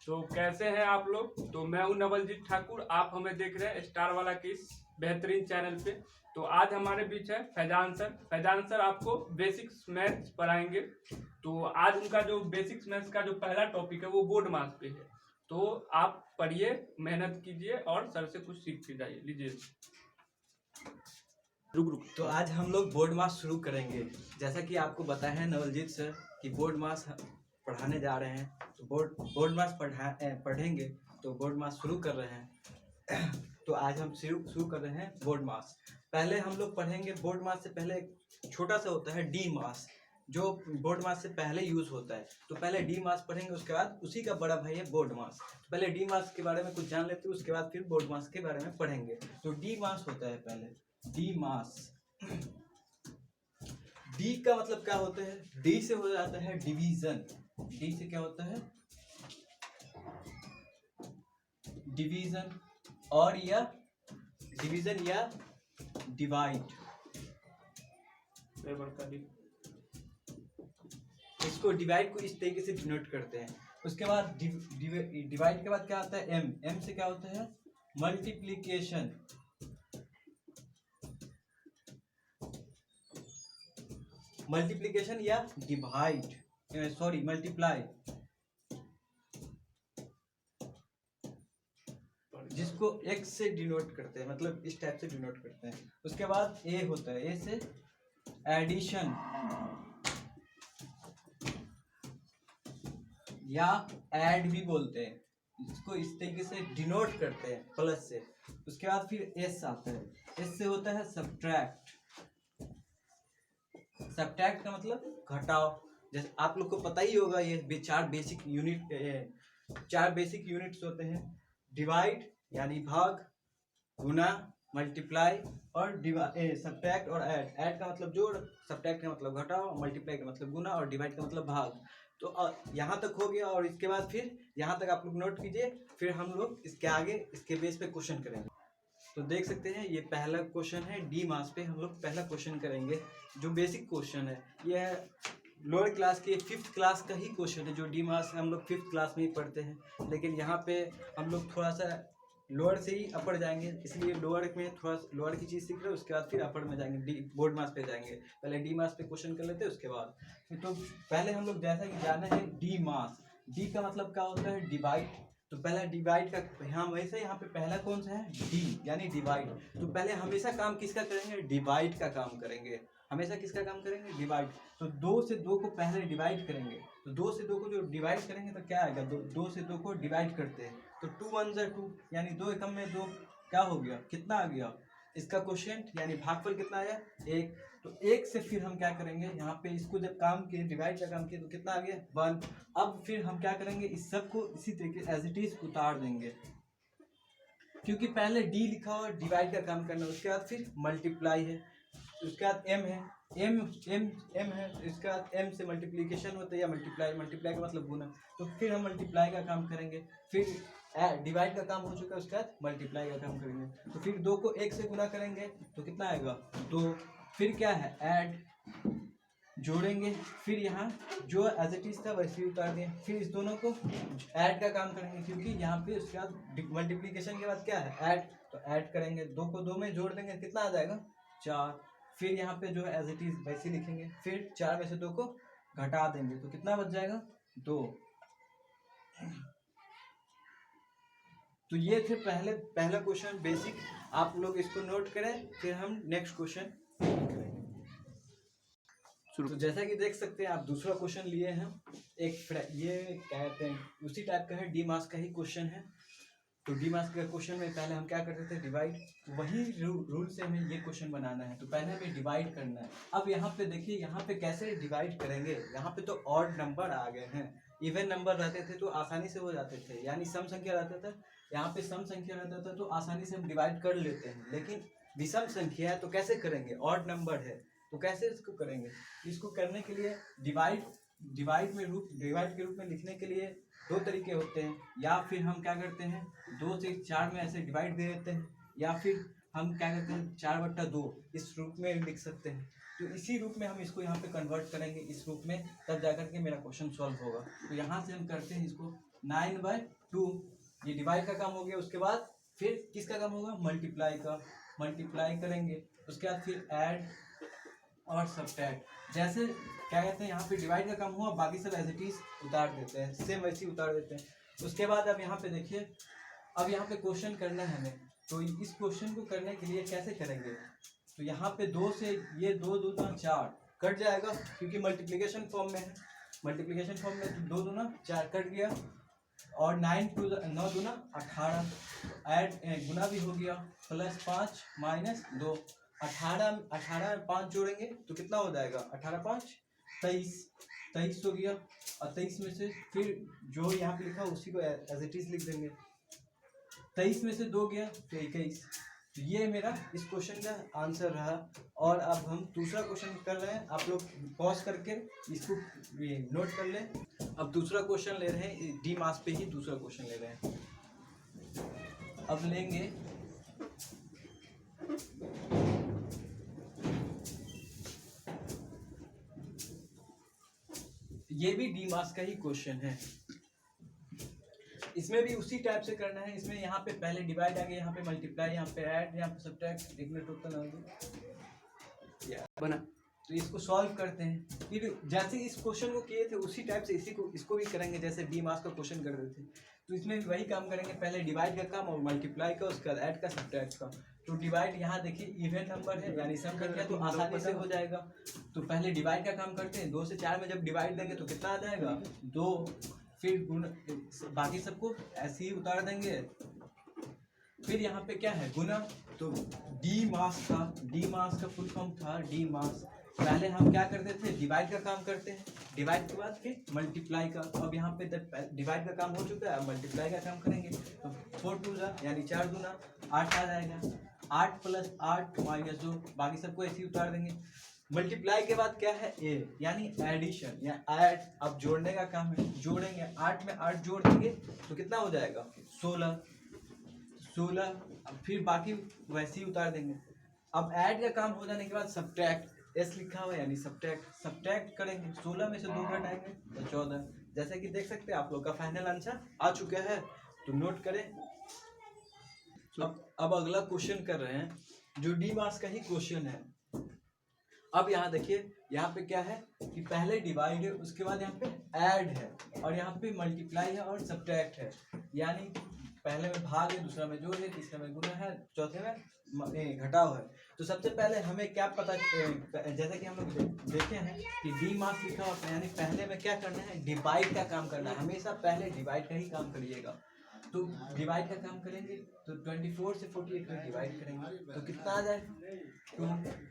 तो कैसे हैं आप लोग। तो मैं हूं नवलजीत ठाकुर, आप हमें देख रहे हैं स्टार वाला के इस बेहतरीन चैनल पे। तो आज हमारे बीच है फैजान सर आपको बेसिक्स मैथ्स पढ़ाएंगे। तो आज उनका जो बेसिक्स मैथ्स का जो पहला टॉपिक है वो बोर्ड मास पे है। तो आप पढ़िए, मेहनत कीजिए और सर से कुछ सीख के जाइए। लीजिए। रुक तो आज हम लोग बोर्ड मास शुरू करेंगे। जैसा कि आपको बताया है नवलजीत सर कि बोर्ड मास पढ़ाने जा रहे हैं, तो बोर्ड मास पढ़ेंगे। तो बोर्ड मास शुरू कर रहे हैं। तो आज हम शुरू कर रहे हैं बोर्ड मास। पहले हम लोग पढ़ेंगे बोर्ड मास से पहले एक छोटा सा होता है डी मास, जो बोर्ड मास से पहले यूज होता है। तो पहले डी मास पढ़ेंगे, उसके बाद उसी का बड़ा भाई है बोर्ड मास। तो पहले डी मास के बारे में कुछ जान लेते हैं, उसके बाद फिर बोर्ड मास के बारे में पढ़ेंगे। तो डी मास होता है पहले डी मास। डी का मतलब क्या होता है? डी से हो जाता है डिवीजन। डी से क्या होता है? डिवीजन और या डिवीजन या डिवाइड। इसको डिवाइड को इस तरीके से डिनोट करते हैं। उसके बाद डिवाइड के बाद क्या आता है? एम। एम से क्या होता है? मल्टीप्लीकेशन। मल्टीप्लीकेशन या डिवाइड, सॉरी मल्टीप्लाई, जिसको x से डिनोट करते हैं, मतलब इस टाइप से डिनोट करते हैं। उसके बाद ए होता है, ए से एडिशन या ऐड भी बोलते हैं, इसको इस तरीके से डिनोट करते हैं प्लस से। उसके बाद फिर एस आता है, एस से होता है सब्ट्रैक्ट। सब्ट्रैक्ट का मतलब घटाओ। जैसे आप लोग को पता ही होगा, ये चार बेसिक यूनिट्स होते हैं। डिवाइड यानी भाग, गुना, मल्टीप्लाई और सब्ट्रैक्ट और ऐड। ऐड का मतलब जोड़, सब्ट्रैक्ट का मतलब घटाओ, मल्टीप्लाई का मतलब गुना और डिवाइड का मतलब भाग। तो यहाँ तक हो गया, और इसके बाद फिर यहाँ तक आप लोग नोट कीजिए। फिर हम लोग इसके आगे इसके बेस पे क्वेश्चन करेंगे। तो देख सकते हैं ये पहला क्वेश्चन है, डी मास पे हम लोग पहला क्वेश्चन करेंगे जो बेसिक क्वेश्चन है। यह लोअर क्लास के 5th क्लास का ही क्वेश्चन है, जो डी मास हम लोग 5th क्लास में ही पढ़ते हैं। लेकिन यहाँ पे हम लोग थोड़ा सा लोअर से ही अपर जाएंगे, इसलिए लोअर में थोड़ा लोअर की चीज़ सीख रहे हैं, उसके बाद फिर अपर में जाएंगे, डी बोर्ड मास पे जाएंगे। पहले डी मास पे क्वेश्चन कर लेते हैं, उसके बाद तो पहले हम लोग जैसा कि जाना है डी मास। डी का मतलब क्या होता है? डिवाइड। तो पहला डिवाइड का, यहाँ वैसे यहाँ पे पहला कौन सा है? डी यानी डिवाइड। तो पहले हमेशा काम किसका करेंगे? डिवाइड का काम करेंगे। हमेशा किसका काम करेंगे? डिवाइड। तो 2 से 2 को पहले डिवाइड करेंगे। तो 2 से 2 को जो डिवाइड करेंगे तो क्या आएगा? 2 से 2 को डिवाइड करते हैं तो 2 1 जा 2, यानी 2 एकम में 2, क्या हो गया? कितना आ गया? इसका क्वोशिएंट यानी भागफल कितना आया? 1। तो 1 से फिर हम क्या करेंगे? यहाँ पे इसको जब काम किए, डिवाइड का काम किए, तो कितना आ गया? 1। अब फिर हम क्या करेंगे? इस सब को इसी तरीके एज इट इज उतार देंगे, क्योंकि पहले डी लिखा हुआ डिवाइड का काम करना, उसके बाद फिर मल्टीप्लाई है, उसके बाद एम है, एम एम एम है, तो इसके बाद एम से मल्टीप्लीकेशन होता है या मल्टीप्लाई। मल्टीप्लाई का मतलब गुना। तो फिर हम मल्टीप्लाई का काम करेंगे। फिर डिवाइड का काम हो चुका है, उसके बाद मल्टीप्लाई का काम करेंगे। तो फिर 2 को 1 से गुना करेंगे तो कितना आएगा? 2। फिर क्या है? ऐड, जोड़ेंगे। फिर यहाँ जो एज इट इज था वैसे ही उतार दें। फिर इस दोनों को ऐड का काम करेंगे, क्योंकि यहाँ पे उसके बाद मल्टीप्लीकेशन के बाद क्या है? ऐड। तो ऐड करेंगे, 2 को 2 में जोड़ देंगे, कितना आ जाएगा? 4। फिर यहाँ पे जो है एज इट इज वैसे लिखेंगे। फिर 4 में से 2 को घटा देंगे तो कितना बच जाएगा? 2। तो ये थे पहला क्वेश्चन बेसिक। आप लोग इसको नोट करें, फिर हम नेक्स्ट क्वेश्चन करेंगे। तो जैसा कि देख सकते हैं आप, दूसरा क्वेश्चन लिए हैं। ये कहते हैं उसी टाइप का है, डी मास का ही क्वेश्चन है। तो डी मास का क्वेश्चन में पहले हम क्या करते थे? डिवाइड। वही रूल से हमें ये क्वेश्चन बनाना है। तो पहले हमें डिवाइड करना है। अब यहाँ पे देखिए, यहाँ पे कैसे डिवाइड करेंगे? यहाँ पे तो ऑड नंबर आ गए हैं। इवन नंबर रहते थे तो आसानी से हो जाते थे, यानी सम संख्या रहता था, यहाँ पे सम संख्या रहता था तो आसानी से हम डिवाइड कर लेते हैं। लेकिन विषम संख्या है तो कैसे करेंगे? ऑड नंबर है तो कैसे इसको करेंगे? इसको करने के लिए डिवाइड के रूप में लिखने के लिए 2 तरीके होते हैं। या फिर हम क्या करते हैं? 2 से 4 में ऐसे डिवाइड दे देते हैं, या फिर हम क्या करते हैं? 4/2 इस रूप में लिख सकते हैं। तो इसी रूप में हम इसको यहाँ पे कन्वर्ट करेंगे, इस रूप में, तब जाकर के मेरा क्वेश्चन सॉल्व होगा। तो यहाँ से हम करते हैं इसको 9/2, ये डिवाइड का काम हो गया। उसके बाद फिर किसका काम होगा, मल्टीप्लाई का, मल्टीप्लाई करेंगे। उसके बाद फिर ऐड और सब्ट्रैक्ट। जैसे क्या कहते हैं, यहाँ पे डिवाइड का काम हुआ, बाकी सब एज इट इज उतार देते हैं, सेम वैसे ही उतार देते हैं। उसके बाद अब यहाँ पे देखिए, अब यहाँ पे क्वेश्चन करना है हमें, तो इस क्वेश्चन को करने के लिए कैसे करेंगे, तो यहाँ पे 2 से ये 2 दूना 4 कट जाएगा, क्योंकि मल्टीप्लिकेशन फॉर्म में है। मल्टीप्लिकेशन फॉर्म में 2 दूना 4 कट गया, और 9 दूना 18, ऐड गुना भी हो गया, प्लस 5 माइनस 2, 18 5 जोड़ेंगे तो कितना हो जाएगा, 18 5 23 हो गया। और 23 में से फिर जो यहाँ पे लिखा उसी को एज इट इज लिख देंगे। 23 में से 2 गया तो 21। तो ये मेरा इस क्वेश्चन का आंसर रहा। और अब हम दूसरा क्वेश्चन कर रहे हैं, आप लोग पॉज करके इसको नोट कर लें। अब दूसरा क्वेश्चन ले रहे हैं, डी मास पे ही दूसरा क्वेश्चन ले रहे हैं। अब लेंगे ये भी डी मास का ही क्वेश्चन है, इसमें भी उसी टाइप से करना है। इसमें यहाँ पे पहले डिवाइड आ गया, यहाँ पे मल्टीप्लाई, यहाँ पे ऐड, यहाँ पे सब्ट्रैक्ट, एक मिनट टोटल बना। तो इसको सॉल्व करते हैं। फिर जैसे इस क्वेश्चन को किए थे उसी टाइप से इसको भी करेंगे, जैसे डी मास का क्वेश्चन कर रहे थे। तो इसमें भी वही काम करेंगे, पहले डिवाइड का काम और मल्टीप्लाई का, उसके बाद ऐड का, सब्ट्रैक्ट का। तो डिवाइड यहाँ देखिए इवन नंबर है, यानी सम कर दिया तो आसानी से हो जाएगा। तो पहले डिवाइड का काम करते हैं, 2 से 4 में जब डिवाइड देंगे तो कितना आ जाएगा, 2। फिर बाकी सबको ऐसे ही उतार देंगे। फिर यहाँ पे क्या है, गुना। तो डी मास का फुल फॉर्म था डी मास। पहले हम क्या करते थे, डिवाइड का काम करते हैं, डिवाइड के बाद फिर मल्टीप्लाई का। अब यहाँ पे डिवाइड का काम हो चुका है, अब मल्टीप्लाई का काम करेंगे। तो 4 2 यानी 4 दूना 8 आ जाएगा, 8 प्लस 8 माइनस 2, बाकी सबको ऐसे ही उतार देंगे। मल्टीप्लाई के बाद क्या है, ए यानी एडिशन या ऐड। अब जोड़ने का काम है, जोड़ेंगे, 8 में 8 जोड़ देंगे तो कितना हो जाएगा, 16। अब फिर बाकी वैसे ही उतार देंगे। अब ऐड का काम हो जाने के बाद सब्ट्रैक्ट, एस लिखा हुआ है यानी सब्ट्रैक्ट करेंगे। 16 में से 2 घटाएंगे तो 14। जैसे कि देख सकते हैं आप लोग का फाइनल आंसर आ चुका है, तो नोट करें। अब अगला क्वेश्चन कर रहे हैं, जो डी मास का ही क्वेश्चन है। अब यहाँ देखिए, यहाँ पे क्या है कि पहले डिवाइड है, उसके बाद यहाँ पे ऐड है, और यहाँ पे मल्टीप्लाई है और सब्ट्रैक्ट है। यानी पहले में भाग है, दूसरा में जोड़ है, तीसरे में गुना है, चौथे में घटाव है। तो सबसे पहले हमें क्या पता, जैसा कि हम लोग देखे हैं कि डी मास लिखा हुआ है, यानी पहले में क्या करना है, डिवाइड का काम करना है। हमेशा पहले डिवाइड का ही काम करिएगा। तो डिवाइड का काम करेंगे तो 24 से 48 में डिवाइड करेंगे तो कितना आ जाएगा, 2।